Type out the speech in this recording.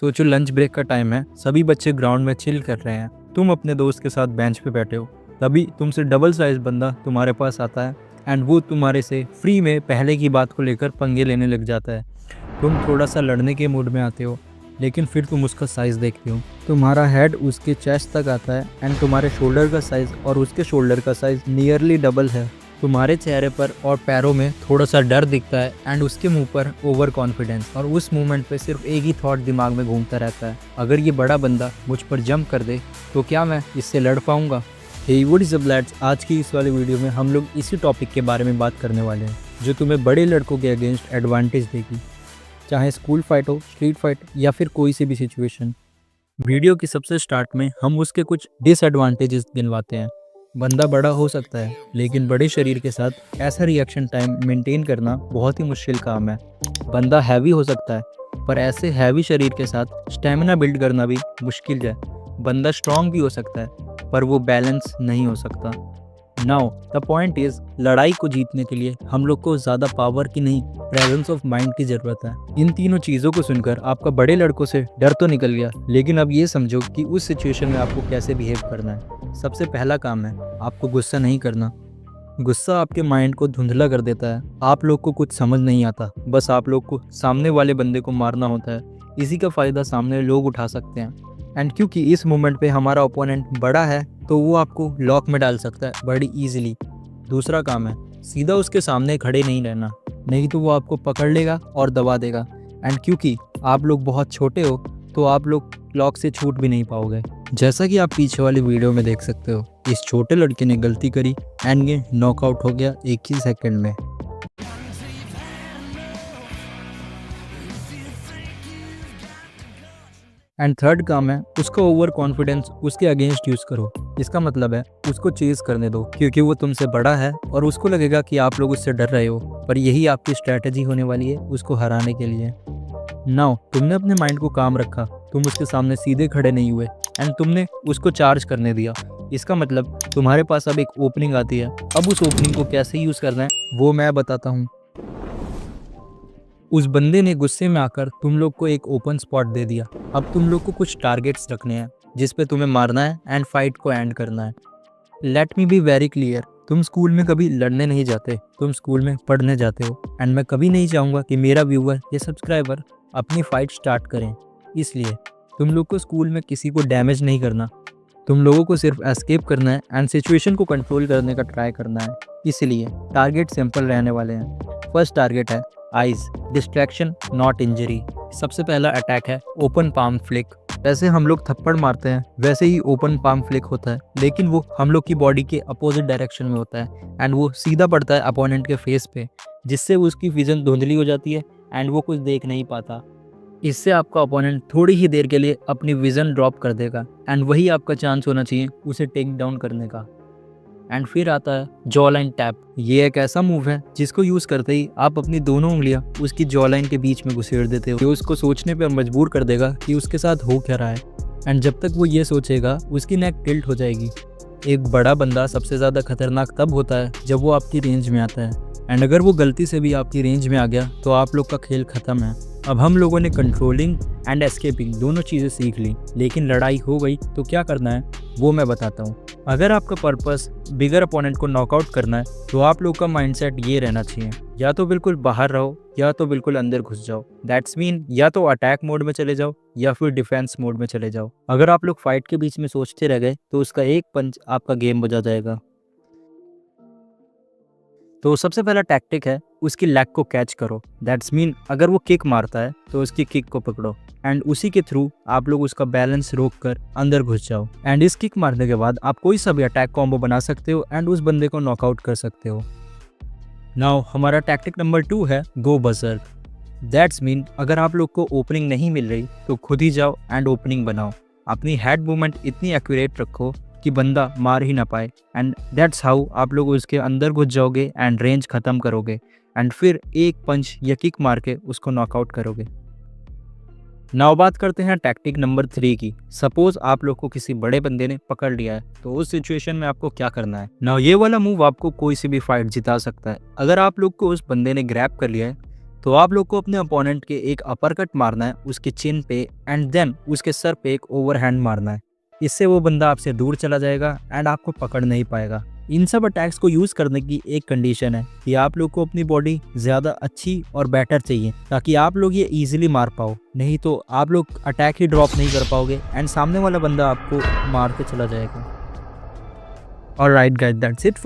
सोचो lunch break का time है, सभी बच्चे ग्राउंड में चिल कर रहे हैं। तुम अपने दोस्त के साथ बेंच पे बैठे हो। तभी तुमसे डबल साइज बंदा तुम्हारे पास आता है एंड वो तुम्हारे से फ्री में पहले की बात को लेकर पंगे लेने लग जाता है। तुम थोड़ा सा लड़ने के मूड में आते हो, लेकिन फिर तुम उसका साइज़ देखते हो। तुम्हारा हेड उसके चेस्ट तक आता है एंड तुम्हारे शोल्डर का साइज़ और उसके शोल्डर का साइज़ नियरली डबल है। तुम्हारे चेहरे पर और पैरों में थोड़ा सा डर दिखता है एंड उसके मुंह पर ओवर कॉन्फिडेंस, और उस मोमेंट पे सिर्फ एक ही थॉट दिमाग में घूमता रहता है, अगर ये बड़ा बंदा मुझ पर जंप कर दे तो क्या मैं इससे लड़ पाऊंगा। Hey what is up lads, आज की इस वाले वीडियो में हम लोग इसी टॉपिक के बारे में बात करने वाले हैं जो तुम्हें बड़े लड़कों के अगेंस्ट एडवांटेज देगी, चाहे स्कूल फाइट हो, स्ट्रीट फाइट या फिर कोई सी भी सिचुएशन। वीडियो की सबसे स्टार्ट में हम उसके कुछ डिसएडवांटेजेस गिनवाते हैं। बंदा बड़ा हो सकता है, लेकिन बड़े शरीर के साथ ऐसा रिएक्शन टाइम मेंटेन करना बहुत ही मुश्किल काम है। बंदा हैवी हो सकता है, पर ऐसे हैवी शरीर के साथ स्टेमिना बिल्ड करना भी मुश्किल है। बंदा स्ट्रांग भी हो सकता है, पर वो बैलेंस नहीं हो सकता। नाउ द पॉइंट इज, लड़ाई को जीतने के लिए हम लोग को ज़्यादा पावर की नहीं, प्रेजेंस ऑफ माइंड की ज़रूरत है। इन तीनों चीज़ों को सुनकर आपका बड़े लड़कों से डर तो निकल गया, लेकिन अब ये समझो कि उस सिचुएशन में आपको कैसे बिहेव करना है। सबसे पहला काम है आपको गुस्सा नहीं करना। गुस्सा आपके माइंड को धुंधला कर देता है। आप लोग को कुछ समझ नहीं आता, बस आप लोग को सामने वाले बंदे को मारना होता है। इसी का फ़ायदा सामने लोग उठा सकते हैं, एंड क्योंकि इस मोमेंट पे हमारा ओपोनेंट बड़ा है तो वो आपको लॉक में डाल सकता है बड़ी ईजिली। दूसरा काम है सीधा उसके सामने खड़े नहीं रहना, नहीं तो वो आपको पकड़ लेगा और दबा देगा, एंड क्योंकि आप लोग बहुत छोटे हो तो आप लोग लॉक से छूट भी नहीं पाओगे। जैसा कि आप पीछे वाली वीडियो में देख सकते हो, इस छोटे लड़के ने गलती करी एंड ये नॉकआउट हो गया एक ही सेकंड में। एंड थर्ड काम है उसका ओवर कॉन्फिडेंस उसके अगेंस्ट यूज़ करो। इसका मतलब है उसको चेज करने दो, क्योंकि वो तुमसे बड़ा है और उसको लगेगा कि आप लोग उससे डर रहे हो, पर यही आपकी स्ट्रैटेजी होने वाली है उसको हराने के लिए। नाउ तुमने अपने माइंड को काम रखा, तुम उसके सामने सीधे खड़े नहीं हुए एंड तुमने उसको चार्ज करने दिया। इसका मतलब तुम्हारे पास अब एक ओपनिंग आती है। अब उस ओपनिंग को कैसे यूज़ करना है वो मैं बताता हूँ। उस बंदे ने गुस्से में आकर तुम लोग को एक ओपन स्पॉट दे दिया। अब तुम लोग को कुछ टारगेट्स रखने हैं जिस पे तुम्हें मारना है एंड फाइट को एंड करना है। Let me be very clear, तुम स्कूल में कभी लड़ने नहीं जाते, तुम स्कूल में पढ़ने जाते हो, एंड मैं कभी नहीं चाहूँगा कि मेरा व्यूअर या सब्सक्राइबर अपनी फाइट स्टार्ट करें। इसलिए तुम लोग को स्कूल में किसी को डैमेज नहीं करना, तुम लोगों को सिर्फ एस्केप करना है एंड सिचुएशन को कंट्रोल करने का ट्राई करना है। इसलिए टारगेट सिंपल रहने वाले हैं। फर्स्ट टारगेट है आइज, डिस्ट्रैक्शन नॉट इंजरी। सबसे पहला अटैक है ओपन पाम फ्लिक। वैसे हम लोग थप्पड़ मारते हैं, वैसे ही ओपन पाम फ्लिक होता है, लेकिन वो हम लोग की बॉडी के अपोजिट डायरेक्शन में होता है एंड वो सीधा पड़ता है अपोनेंट के फेस पे, जिससे उसकी विजन धुंधली हो जाती है एंड वो कुछ देख नहीं पाता। इससे आपका ओपोनेंट थोड़ी ही देर के लिए अपनी विजन ड्रॉप कर देगा एंड वही आपका चांस होना चाहिए उसे टेक डाउन करने का। एंड फिर आता है जॉ लाइन टैप। ये एक ऐसा मूव है जिसको यूज करते ही आप अपनी दोनों उंगलियां उसकी जॉ लाइन के बीच में घुसेड़ देते हो, जो उसको सोचने पर मजबूर कर देगा कि उसके साथ हो क्या रहा है। एंड जब तक वो ये सोचेगा उसकी नेक टिल्ट हो जाएगी। एक बड़ा बंदा सबसे ज़्यादा खतरनाक तब होता है जब वो आपकी रेंज में आता है, एंड अगर वो गलती से भी आपकी रेंज में आ गया तो आप लोग का खेल ख़त्म है। अब हम लोगों ने कंट्रोलिंग एंड एस्केपिंग दोनों चीज़ें सीख ली, लेकिन लड़ाई हो गई तो क्या करना है वो मैं बताता हूँ। अगर आपका पर्पस बिगर अपोनेंट को नॉकआउट करना है तो आप लोग का माइंडसेट ये रहना चाहिए, या तो बिल्कुल बाहर रहो या तो बिल्कुल अंदर घुस जाओ। दैट्स मीन या तो अटैक मोड में चले जाओ या फिर डिफेंस मोड में चले जाओ। अगर आप लोग फाइट के बीच में सोचते रह गए तो उसका एक पंच आपका गेम बजा जाएगा। तो सबसे पहला टैक्टिक है उसकी लेग को कैच करो। दैट्स मीन अगर वो किक मारता है तो उसकी किक को पकड़ो एंड उसी के थ्रू आप लोग उसका बैलेंस रोक कर अंदर घुस जाओ। एंड इस किक मारने के बाद आप कोई सा भी अटैक कॉम्बो बना सकते हो एंड उस बंदे को नॉकआउट कर सकते हो। नाउ हमारा टैक्टिक नंबर 2 है गो बजर्क। दैट्स मीन अगर आप लोग को ओपनिंग नहीं मिल रही तो खुद ही जाओ एंड ओपनिंग बनाओ। अपनी हेड मूवमेंट इतनी एक्यूरेट रखो कि बंदा मार ही ना पाए, एंड दैट्स हाउ आप लोग उसके अंदर घुस जाओगे एंड रेंज ख़त्म करोगे एंड फिर एक पंच या किक मार के उसको नॉकआउट करोगे। नाउ बात करते हैं टैक्टिक नंबर 3 की। सपोज आप लोग को किसी बड़े बंदे ने पकड़ लिया है, तो उस सिचुएशन में आपको क्या करना है। नाउ ये वाला मूव आपको कोई सी भी फाइट जिता सकता है। अगर आप लोग को उस बंदे ने ग्रैब कर लिया है तो आप लोग को अपने अपोनेंट के एक अपरकट मारना है उसके चिन पे एंड देन उसके सर पे एक ओवरहैंड मारना है। इससे वो बंदा आपसे दूर चला जाएगा एंड आपको पकड़ नहीं पाएगा। इन सब अटैक्स को यूज़ करने की एक कंडीशन है कि आप लोग को अपनी बॉडी ज़्यादा अच्छी और बेटर चाहिए ताकि आप लोग ये इजीली मार पाओ, नहीं तो आप लोग अटैक ही ड्रॉप नहीं कर पाओगे एंड सामने वाला बंदा आपको मार के चला जाएगा। Alright guys, that's it.